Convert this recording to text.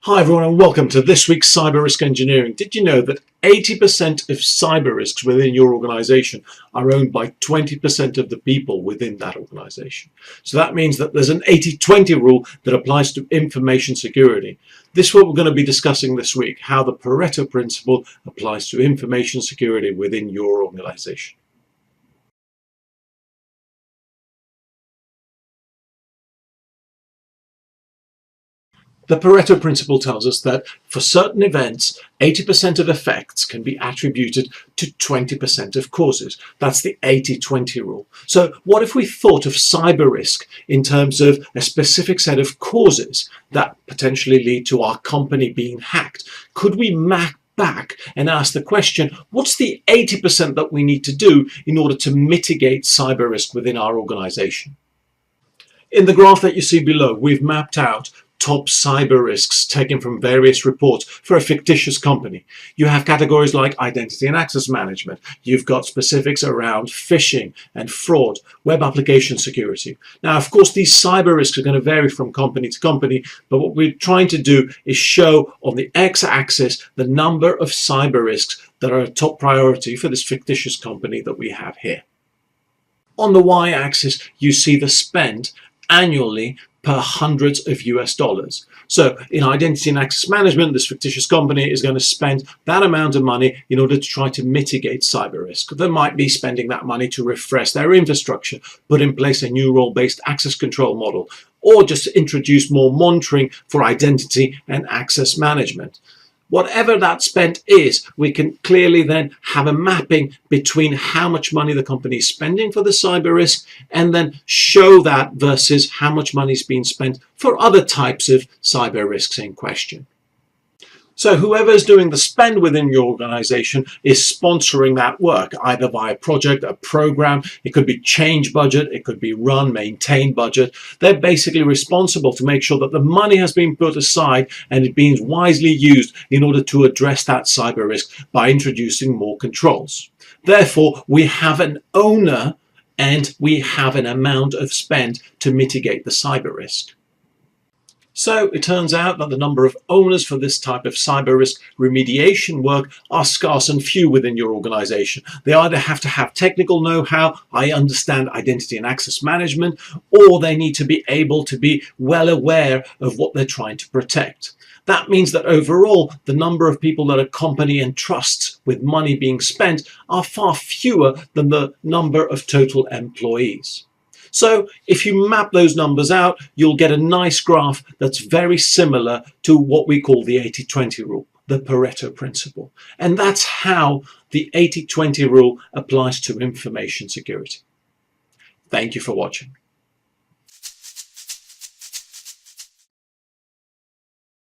Hi everyone and welcome to this week's Cyber Risk Engineering. Did you know that 80% of cyber risks within your organization are owned by 20% of the people within that organization? So that means that there's an 80-20 rule that applies to information security. This is what we're going to be discussing this week, how the Pareto principle applies to information security within your organization. The Pareto principle tells us that for certain events, 80% of effects can be attributed to 20% of causes. That's the 80-20 rule. So what if we thought of cyber risk in terms of a specific set of causes that potentially lead to our company being hacked? Could we map back and ask the question, what's the 80% that we need to do in order to mitigate cyber risk within our organization? In the graph that you see below, we've mapped out top cyber risks taken from various reports for a fictitious company. You have categories like identity and access management. You've got specifics around phishing and fraud, web application security. Now, of course, these cyber risks are going to vary from company to company, but what we're trying to do is show on the x-axis the number of cyber risks that are a top priority for this fictitious company that we have here. On the y-axis, you see the spend annually per hundreds of US dollars. So in identity and access management, this fictitious company is going to spend that amount of money in order to try to mitigate cyber risk. They might be spending that money to refresh their infrastructure, put in place a new role-based access control model, or just introduce more monitoring for identity and access management. Whatever that spend is, we can clearly then have a mapping between how much money the company is spending for the cyber risk and then show that versus how much money is being spent for other types of cyber risks in question. So whoever is doing the spend within your organization is sponsoring that work, either via a project, a program, it could be change budget, it could be run, maintain budget. They're basically responsible to make sure that the money has been put aside and it being wisely used in order to address that cyber risk by introducing more controls. Therefore, we have an owner and we have an amount of spend to mitigate the cyber risk. So it turns out that the number of owners for this type of cyber risk remediation work are scarce and few within your organization. They either have to have technical know-how, I understand identity and access management, or they need to be able to be well aware of what they're trying to protect. That means that overall, the number of people that a company entrusts with money being spent are far fewer than the number of total employees. So if you map those numbers out, you'll get a nice graph that's very similar to what we call the 80-20 rule, the Pareto principle. And that's how the 80-20 rule applies to information security. Thank you for watching.